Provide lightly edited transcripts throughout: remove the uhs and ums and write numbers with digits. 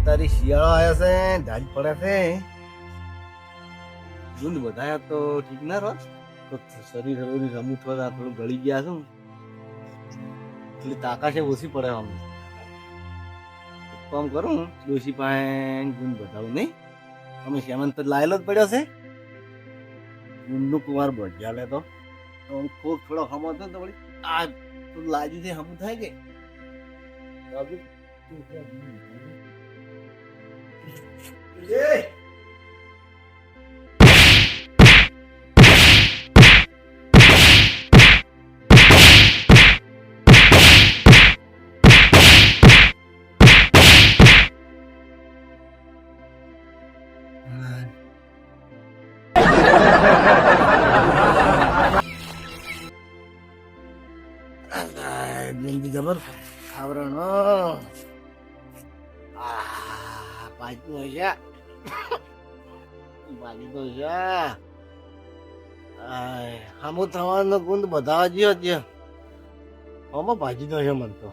તારી શિયાળો આવ્યો છે, ધાજ પડે છે. ગુંદ બધાયા તો ઠીક ના રહો તો શરીર રમવું થોડા થોડું ગળી ગયા છું એટલે તાકાત છે ઓછી પડે. આમ કામ કરું ડોસી પાસે ગુંદ બધાવું નહીં. અમે શ્યામંત લાયેલો જ પડ્યો છે ગુંદનું કુંવાર ભજ્યા લે તો ખૂબ થોડો હમો હતો તો વળી આ લાજી થી હમું થાય કે જબર આવરણો ભાજી તો છે ભાજી તો છે હમું થવાનો ગુંદ બધા જ્યો છે આમાં ભાજી તો છે મન તો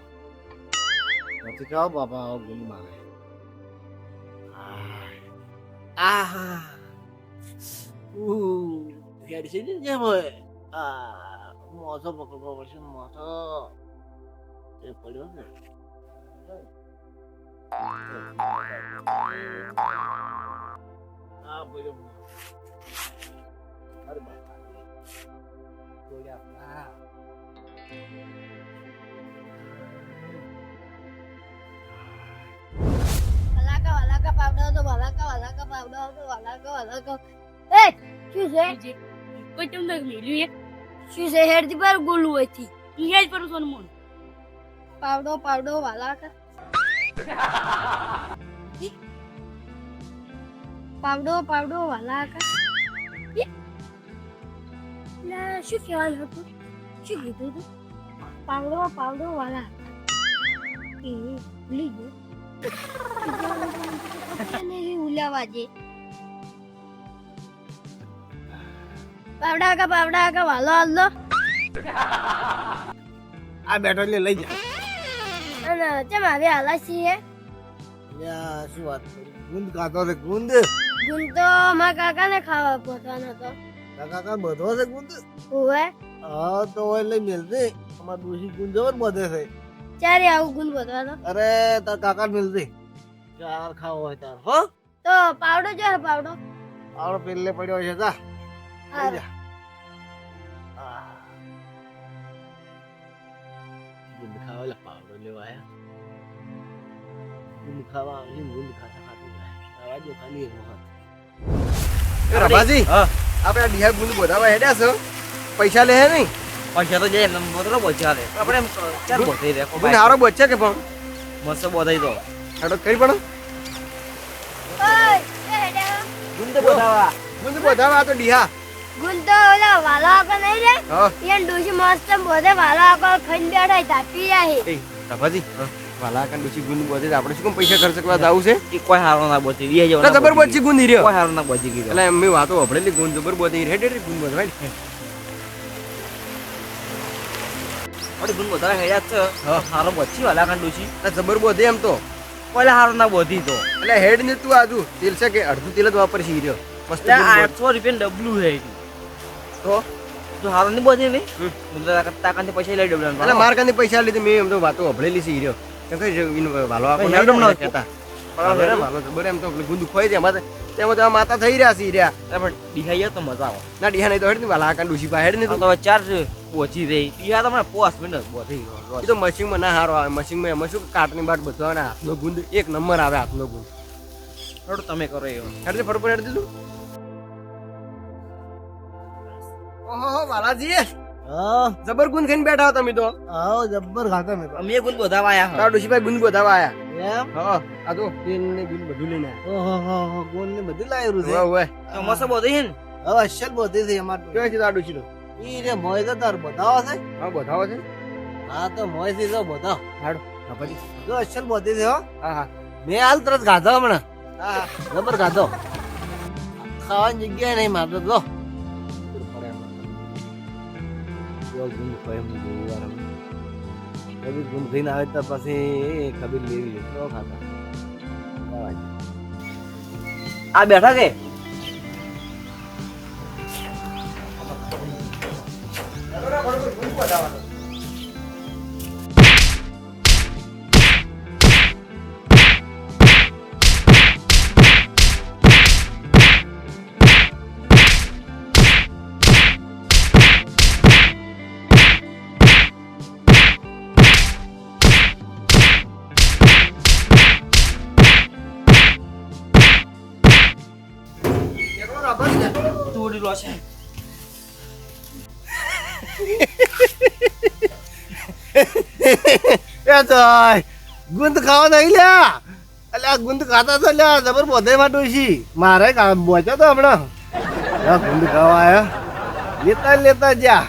નથી ખાવ બાપા આવો ગુંદ મારે. આહા હેડ છે ને જેમ હોય મોસો પકડવો પડશે મોસો એ પડ્યો ને હા પડ્યો. અરે બાપા ગોળ્યા વાલાકા પાવડર તો વાલાકા પાવડર તો વાલાકા એ શું છે કોઈ તમને મિલ્યું શું છે હેડ દી પર ગોલું હોય થી ઇંગ્લિશ પર સોન મોન પાવડો વાલાકા પાવડો વાલાકા ના શું કહેવાનું હતું શું કીધું તું પાવડો વાલાકા એ ભૂલી ગયો ઉલાવાજે પાવડા વાલો આલો આ બેઠો એટલે લઈ જા. અને ચમ આવે આલાસી હે યા શું વાત કરી ગુંદ ખાતો છે ગુંદ તો મારા કાકાને ખાવા પોતાનો તો કાકા બધો છે ગુંદ. ઓવે હા તો હોય લઈ મેલજે અમાર દોશી ગુંદ જબર બધે છે. ચારે આવું ગુણ બતાવો અરે તાર કાકા મિલજે ચાર ખાવો હોય તાર હો તો પાવડો જો પાવડો પેલે પડ્યો છે જા લઈ જા. ગુંદ ખાવા લે પાવડો લેવા આયા ગુંદ ખાવા આવી ગુંદ ખાતા આવા જો ખાલી એક વખત. એ રબાજી આપણે ડીહા ગુંદ બોધાવા હેડ્યા છો પૈસા લે હે નહીં પૈસા તો જાય નંબર તો બચા લે આપણે એમ ચાર બોધી રે ગુંદ હારો બચ્ચે કે પણ મસ્ત બોધાઈ દો હેડો કરી પણ ઓય એ હેડા ગુંદ બોધાવા ગુંદ બોધાવા તો ડીહા ગુણ તો ઓલા વાલા આકો નહીં રે હા ઈન ડોશી મસ્ત બોધે વાલા આકો ખાઈને બેઠા તાપી જાય એ રબાજી વાલા કાન ડોશી ગુંદ બોધે આપણે શું કેમ પૈસા ખર્ચ કરવા જાવું છે એ કોઈ હારો ના બોધી રી જેવો તો જબર બોધી ગુંદ હીર્યો કોઈ હારો ના બોધી ગયો એટલે મેં વાતો સાંભળેલી ગુંદ જબર બોધી હેડે ગુંદ બોધવાય અરે ગુંદ બોધાવા હેડ્યા છે હારો બોધી વાલા કાન ડોશી જબર બોધે એમ તો કોઈ હારો ના બોધી તો એટલે હેડ ને તું આજુ તેલ છે કે અડધું તેલ જ વાપરશે હીર્યો મસ્ત એટલે 800 રૂપિયા ડબલું હે તો તો હારો ની બોધી ને મુદ્રા કરતા કાંતે પૈસા લઈ ડબલા એટલે માર કાંઈ પૈસા લીધે મેં એમ તો વાતો સાંભળેલી છે હીર્યો કેમ કે વાલો આપો હેડ ન કહેતા વાલો જબર એમ તો ગુંદ ખોઈ દે એમાં તેમાં તો માતા થઈ રહ્યા છે હીર્યા પણ ડીહાઈ તો મજા આવે ના ડીહા નહીં તો હેડ ને વાલા કાન ડોશી પા હેડ ને તો હવે ચાર પહોંચી રહી ડીહા તો મને 5 મિનિટ બોધી એ તો મશીનમાં ના હારો આવે મશીનમાં એમાં શું કાટની બાટ બધો આવે હાથનો ગુંદ એક નંબર આવે હાથનો ગુંદ થોડું તમે કરો એવું હેડ ફરફર હેડ દીધું ઓહો વાલાજી હા જબર ગુંદ ખાઈને બેઠા હો તમે તો હા જબર ખાતા મેં અમે ગુંદ બોધાવા આયા તારા ડોશીભાઈ ગુંદ બધાવા આયા એમ હા આ તો તેલ ને ગુંદ બધું લઈને આયા ઓહો ગુંદ ને બધું લાવ્યું છે ઓય તો મસ્ત બોધી હે ને હવે અસલ બધે છે અમાર કેવા છે તારા ડોશી નો ઈ રે મોય તો તાર બતાવો છે હા બતાવો છે હા તો મોય થી તો બતાવ હાડો હા પછી જો અસલ બધે છે હો હા હા મેં હાલ તરત ગાધો હમણાં હા જબર ગાધો ખાવાની જગ્યા નહીં મારતો તો ગુંદ ખોય એમ કભી ગુંદ થઈને આવે તો પછી ખબર લેવી તો ખાતા આ બેઠા કે તોડી લો છે એ તો ગુંદ ખાવા નહીં લ્યા એટલે આ ગુંદ ખાતા તો લ્યા જબર બધે માં ડોશી મારે બોચ્યો તો હમણાં ગુંદ ખાવા આવ્યા લેતા જા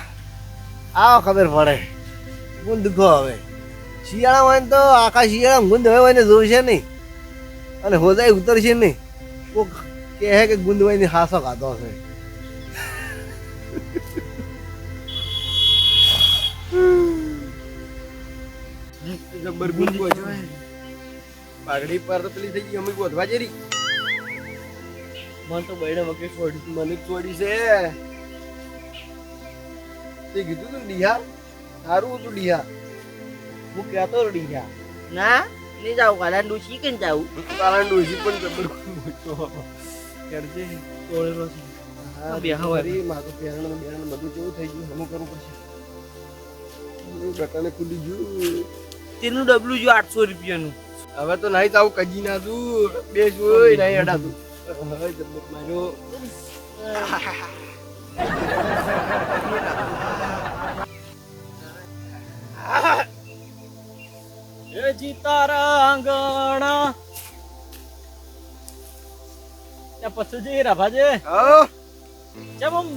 આવો ખબર પડે ગુંદ ખો હવે શિયાળા હોય ને તો આખા શિયાળા ગુંદ હવે એને જોશે નહીં અને હોજાઈ ઉતરશે નહીં કોક કહે કે ગુંદ હોય ને હાસો ખાધો છે જબર ગુંદ પાઘડી પર તો પેલી થઈ ગઈ અમે ગોધવા જેરી મને તો બૈડે વકે છોડી મને છોડી છે તે કીધું તું ડીહા સારું હતું ડીહા હું કહેતો ડીહા ના નહીં જાવ કાલા ડૂસી કે જાવ તારા ડોશી પણ જબર કરજે તોડેલો છે હા બે હવારી મારું પહેરણ બધું કેવું થઈ ગયું હમું કરવું પડશે બટાને ખુલી ગયું તેનું ડબલું જો 800 રૂપિયાનું હવે તો નહીં તાવ કજી ના તું બે જોઈ નહીં અડા તું હવે જબર માર્યો એ જીતારા આંગણા ત્યાં પછી જે રાભાજે હા કેમ આમ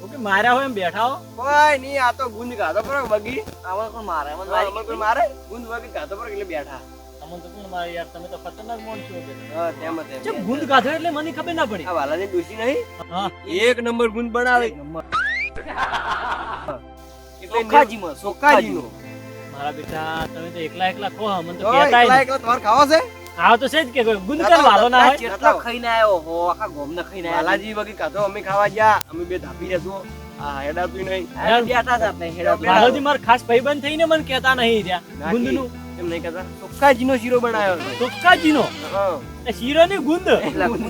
ઓકે માર્યા હોય એમ બેઠા હો કોઈ નહીં આ તો ગુંદ ખાધો પર બગી આમાં કોણ મારે મને આમાં કોઈ મારે ગુંદ વગી ખાધો પર એટલે બેઠા તમને તો કોણ મારે યાર તમે તો ખતરનાક મોણ છો કે હા તેમ તેમ કેમ ગુંદ ગાધો એટલે મને ખબર ના પડી આ વાલાની ડોસી નહીં હા એક નંબર ગુંદ બનાવે સોખાજીમાં સોકાજીનો મારા બેટા તમે તો એકલા ખો મને તો એકલા કહેતાય એકલા તમાર ખાવા છે આવ તો છે જ કે ગુંદ કર વાલો ના હોય કેટલો ખાઈને આવ્યો હો આખા ગોમને ખાઈને બાલાજી વગી ખાધો અમે ખાવા ગયા અમે બે ધાપી રહેતો આ હેડાતું નહીં બેઠા હતા આપણે વાલોજી માર ખાસ ભાઈબંધ થઈને મને કહેતા નહીં ત્યાં ગુંદનું એમ નહીં કહેતા સોકાજીનો શીરો બનાવ્યો સોખાજીનો હા એ શીરો ની ગુંદ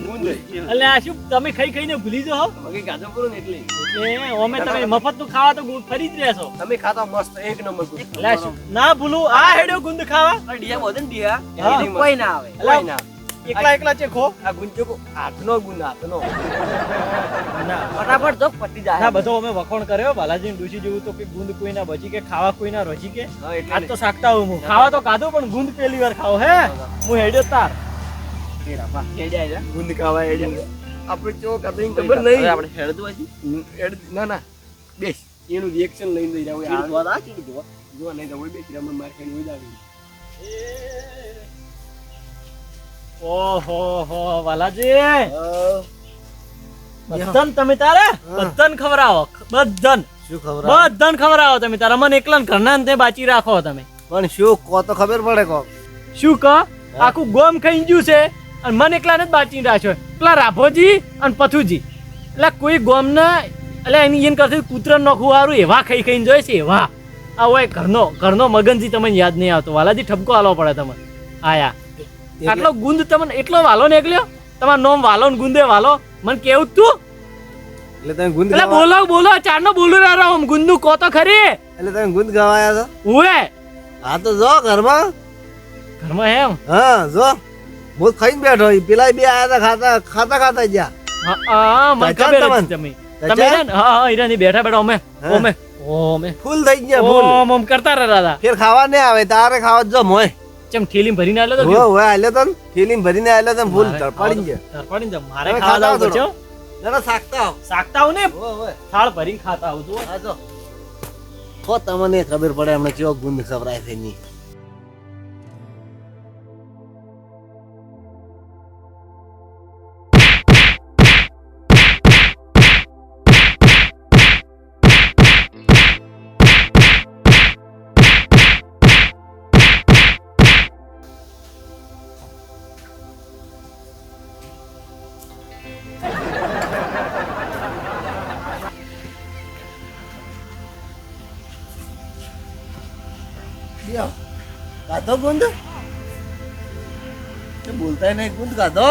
ગુંદ એટલે આ શું તમે ખાઈને ભૂલી જાઓ વગી ખાધો પૂરો ને એટલે એટલે ઓમે તમે મફત નું ખાવા તો ફરી જ રહેશો તમે ખાતા મસ્ત એક નંબર ગુંદ એટલે શું ના ભૂલું આ હેડ્યો ગુંદ ખાવા ડીયા બોધન ડીયા હા. કોઈ ના આવે એટલે કોઈ ના એકલા છે ખો આ ગુંદ ચોકો હાથનો ગુંદ હાથનો ના ફટાફટ જો પટી જાય ના બધો અમે વખોણ કર્યો બાલાજી ડૂસી જેવું તો કે ગુંદ કોઈ ના બચી કે ખાવા કોઈ ના રોજી કે હા એટલે આજ તો સાકતા હું ખાવા તો કાધો પણ ગુંદ પહેલી વાર ખાવ હે હું હેડ્યો તાર ગુંદ ખાવા હેડ્યા આપણે ચો કદઈ ખબર નહીં આપણે હેડતું હજી ના ના બેસ એનું રિએક્શન લઈને જઈ રહ્યા ચીડ જોવા ચીડ જોવા જો નહીં તો હોય બેસ આપણે માર ખાઈને હોય દાવી ઓહો હો વાલાજી બધાન તમે તારે બધાન ખવડાવો બધાન શું ખબર બધાન ખવડાવો તમે તારા મને એકલા ઘરના ને તે બાચી રાખો તમે પણ શું કો તો ખબર પડે કો શું ક આખું ગોમ ખાઈ ગયું છે અને મને એકલા ને જ બાચી રાખ્યો પેલા રાભોજી અને પથુજી એટલે કોઈ ગોમ ના એટલે એની એમ કરતી કૂતરા નોખું વાળું એવા ખાઈને જોઈ છે એવા આ હોય ઘરનો મગનજી તમને યાદ નહીં આવતો વાલાજી ઠપકો આલવો પડે તમને આયા આટલો ગુંદ તમને એટલો વાલો નીકળ્યો તમારો નોમ વાલો ને ગુંદે વાલો મને કેવું તું એટલે તમે ગુંદ એટલે બોલો ચારનો બોલું રહ્યો ગુંદનું કો તો ખરી એટલે તમે ગુંદ ગવાયા છો ઉવે હા તો જો ઘરમાં ઘરમાં એમ હા જો હું ખાઈને બેઠો પેલા બે આયા હતા ખાતા ગયા હા મને તચાન ખબર તમને? હતી તમે રે ને હા ઈરાની બેઠા બેઠા ઓમે હા. ઓમે ફૂલ થઈ ગયા ફૂલ ઓમ કરતા રહ્યા ફેર ખાવા નહીં આવે તારે ખાવા જો મોય ચમ થેલી ભરીને આલ્યો તો હો હો આલ્યો તન થેલીમાં ભરીને આલ્યો તન ફૂલ તડપાડી ગયા તરપાડીને જાઓ. મારે તમે ખાવા ખાતા જાવું આવો પડશે જરા સાકતા આવો શાકતા આવું ને હો હો થાળ ભરીને ખાતા આવું જુઓ હા જો હો તમને ખબર પડે હમણાં કેવો ગુંદ ખવરાય છે ની ખાધો ગુંદ બોલતા નહીં ગુંદ ખાધો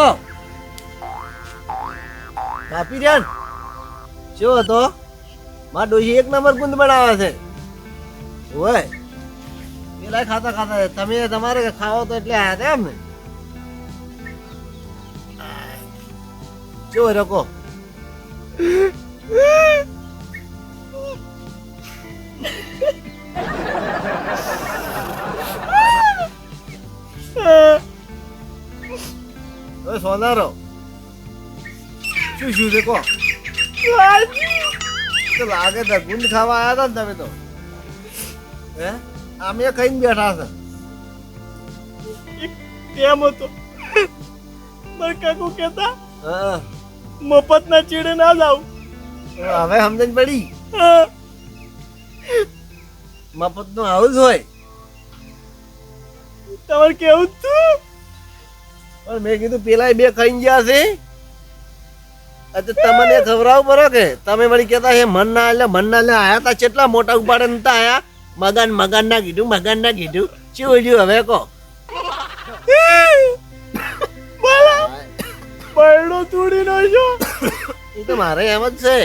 કાપી રહ્યા શું હતો મારા ડોશી એક નંબર ગુંદ બનાવે છે ઓય પેલા ખાતા ખાતા તમે તમારે ખાવો તો એટલે આયા હતા એમ ને શું રકો સોનારો શું છે કો તો લાગે છે ગુંદ ખાવા આવ્યા હતા ને તમે તો હે અમે ખાઈને બેઠા છે એમ હતો મારા કાકુ કહેતા હા મફતના ચીડે ના જાવ. હવે સમજણ પડી હા. મફત નું આવું જ હોય તમારે કેવું તું પણ મેં કીધું પેલા બે ખાઈ ગયા છે તમને ખવડાવું બરો કે તમે વળી કેતા હે મન ના લે આયા તા કેટલા મોટા ઉપાડે નતા આયા મગન ના કીધું શું જોયું હવે કો બરડો તોડી નાખ્યો. એ તો મારે એમ જ છે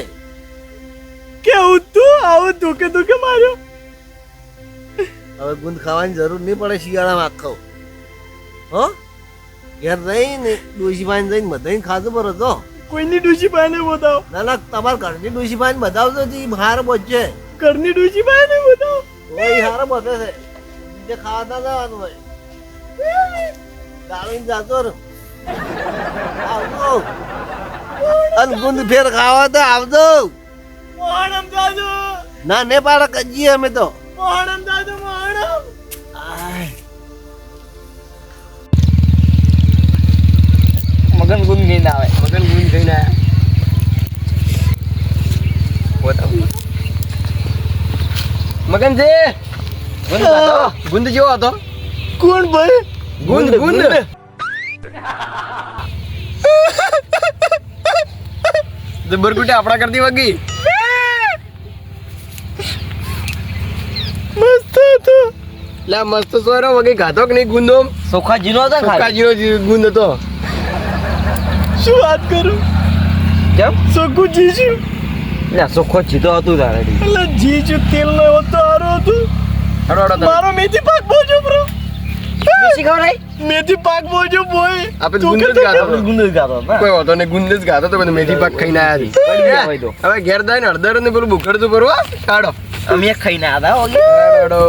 કેવું તું આવું ધોકે માર્યો. હવે ગુંદ ખાવાની જરૂર નહીં પડે શિયાળામાં આખો હો ઘેર જઈને ડોશી પાણી જઈને બધાને ખાધું બરો તો કોઈની ડૂસી પાને બતાવો. ના તમારા ઘરની ડોશી પાણી બતાવજો જી હાર બચશે ઘરની ડૂસી પાને બતાવો. ઓય હાર બધે છે બીજે ખાવા ના જવાનું હોય ગાળીને જાતો રહો આવજો અને ગુંદ ફેર ખાવા તો આવજો મોહણમ દાદુ ના ને પાડે કજીએ અમે તો મોહણમ દાદુ મોહણમ. મગન ગુંદ ગઈને આવે મગન ગુંદ ગઈને આવ્યા મગન છે ગુંદ જેવો હતો. કોણ ભાઈ? ગુંદ ગુંદ બરકુટે આપણા કરતી વગી મસ્ત હતો. લા મસ્ત સોયરો વગી ગાધો કે નહીં ગુંદો સોખાજીનો હતો સોકાજીનો ગુંદ હતો. શું વાત કરું કેમ સગુ જીજુ લા સોખો જીતો હતું તારે એટલે જીજુ તેલ નો એવો તો હારો હતું. મારો મેથી પાક બોજો બ્રો મેથી પાક બોજો બોય આપણે ગુંદ જ ગાધો કોઈ વાતો ને ગુંદ જ ગાધો તો મેથી પાક ખાઈને આયા હતી. હવે ઘેર દાઈને હળદર ને પેલું બુકડતું પરવા કાઢો અમે ખાઈને આવ્યા